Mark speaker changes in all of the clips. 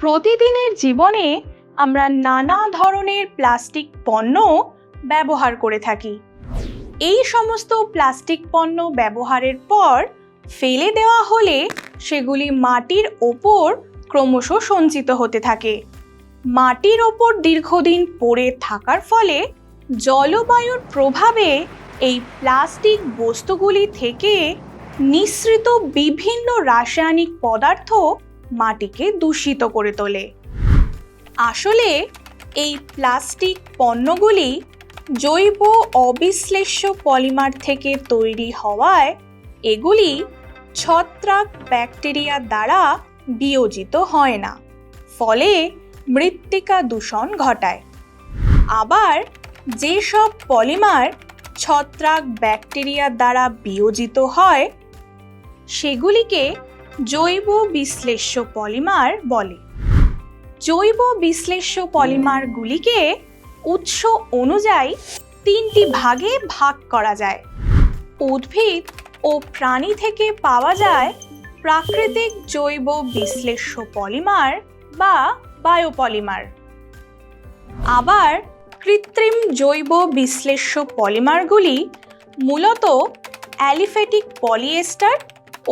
Speaker 1: প্রতিদিনের জীবনে আমরা নানা ধরনের প্লাস্টিক পণ্য ব্যবহার করে থাকি। এই সমস্ত প্লাস্টিক পণ্য ব্যবহারের পর ফেলে দেওয়া হলে সেগুলি মাটির ওপর ক্রমশ সঞ্চিত হতে থাকে। মাটির ওপর দীর্ঘদিন পড়ে থাকার ফলে জলবায়ুর প্রভাবে এই প্লাস্টিক বস্তুগুলি থেকে নিঃসৃত বিভিন্ন রাসায়নিক পদার্থ মাটিকে দূষিত করে তোলে। আসলে এই প্লাস্টিক পণ্যগুলি জৈব অবিশ্লেষ্য পলিমার থেকে তৈরি হওয়ায় এগুলি ছত্রাক ব্যাকটেরিয়া দ্বারা বিয়োজিত হয় না, ফলে মৃত্তিকা দূষণ ঘটায়। আবার যেসব পলিমার ছত্রাক ব্যাকটেরিয়া দ্বারা বিয়োজিত হয় সেগুলিকে জৈব বিশ্লেষ্য পলিমার বলে। জৈব বিশ্লেষ্য পলিমারগুলিকে উৎস অনুযায়ী তিনটি ভাগে ভাগ করা যায়। উদ্ভিদ ও প্রাণী থেকে পাওয়া যায় প্রাকৃতিক জৈব বিশ্লেষ্য পলিমার বা বায়োপলিমার। আবার কৃত্রিম জৈব বিশ্লেষ্য পলিমারগুলি মূলত অ্যালিফ্যাটিক পলিয়েস্টার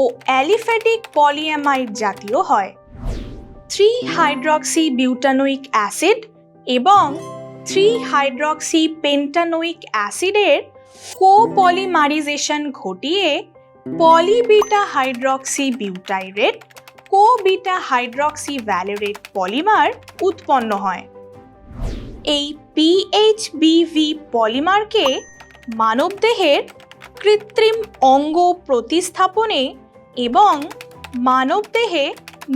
Speaker 1: ও অ্যালিফ্যাটিক পলিঅ্যামাইড জাতীয় হয়। 3-হাইড্রক্সিবিউটানোইক অ্যাসিড এবং 3-হাইড্রক্সিপেন্টানোইক অ্যাসিডের কোপলিমারাইজেশন ঘটিয়ে পলিবিটা হাইড্রক্সিবিউটাইরেট কোবিটা হাইড্রক্সিভ্যালোরেট পলিমার উৎপন্ন হয়। এই পিএইচবিভি পলিমারকে মানবদেহের কৃত্রিম অঙ্গ প্রতিস্থাপনে এবং মানবদেহে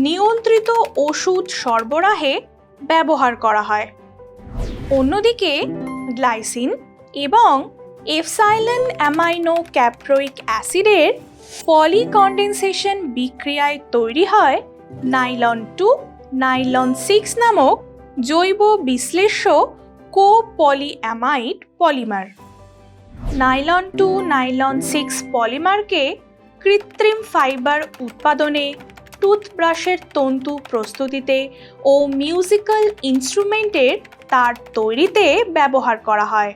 Speaker 1: নিয়ন্ত্রিত ওষুধ সরবরাহে ব্যবহার করা হয়। অন্যদিকে গ্লাইসিন এবং এপসাইলন অ্যামাইনো ক্যাপ্রোইক অ্যাসিডের পলিকন্ডেনসেশন বিক্রিয়ায় তৈরি হয় নাইলন 2, নাইলন 6 নামক জৈব বিশ্লেষ্য কোপলিঅ্যামাইড পলিমার। নাইলন 2, নাইলন 6 পলিমারকে কৃত্রিম ফাইবার উৎপাদনে, টুথব্রাশের তন্তু প্রস্তুতিতে ও মিউজিক্যাল ইনস্ট্রুমেন্টের তার তৈরিতে ব্যবহার করা হয়।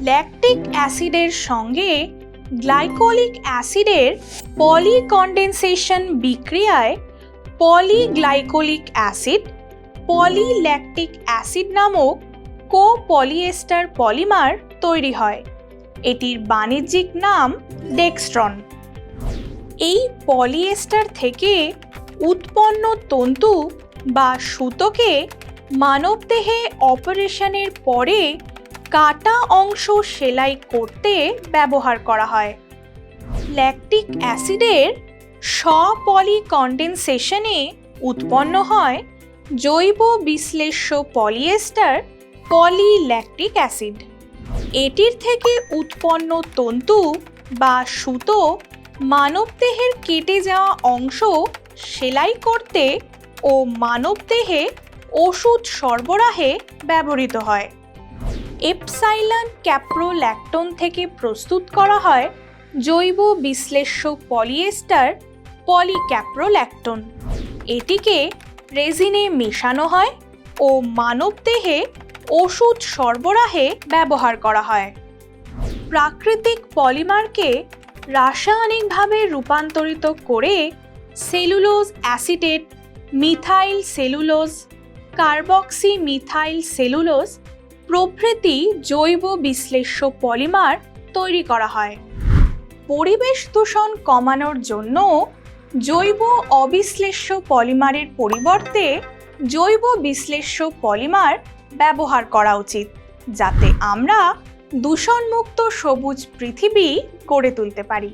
Speaker 1: ল্যাকটিক অ্যাসিডের সঙ্গে গ্লাইকোলিক অ্যাসিডের পলিকন্ডেনসেশন বিক্রিয়ায় পলিগ্লাইকোলিক অ্যাসিড, পলিল্যাকটিক অ্যাসিড নামক কোপলিয়েস্টার পলিমার তৈরি হয়। এটির বাণিজ্যিক নাম ডেক্সট্রন। এই পলিয়েস্টার থেকে উৎপন্ন তন্তু বা সুতোকে মানবদেহে অপারেশনের পরে কাটা অংশ সেলাই করতে ব্যবহার করা হয়। ল্যাকটিক অ্যাসিডের স্বপলিকন্ডেনসেশনে উৎপন্ন হয় জৈব বিশ্লেষ্য পলিয়েস্টার পলিল্যাকটিক অ্যাসিড। এটির থেকে উৎপন্ন তন্তু বা সুতো মানবদেহের কেটে যাওয়া অংশ সেলাই করতে ও মানবদেহে ওষুধ সরবরাহে ব্যবহৃত হয়। এপসাইলন ক্যাপ্রোল্যাক্টোন থেকে প্রস্তুত করা হয় জৈব বিশ্লেষ্য পলিয়েস্টার পলিক্যাপ্রোল্যাক্টোন। এটিকে রেজিনে মেশানো হয় ও মানবদেহে ওষুধ সরবরাহে ব্যবহার করা হয়। প্রাকৃতিক পলিমারকে রাসায়নিকভাবে রূপান্তরিত করে cellulose acetate, methyl cellulose, carboxy methyl cellulose প্রভৃতি জৈব বিশ্লেষ্য পলিমার তৈরি করা হয়। পরিবেশ দূষণ কমানোর জন্য জৈব অবিশ্লেষ্য পলিমারের পরিবর্তে জৈব বিশ্লেষ্য পলিমার ব্যবহার করা উচিত, যাতে আমরা দূষণমুক্ত সবুজ পৃথিবী গড়ে তুলতে পারি।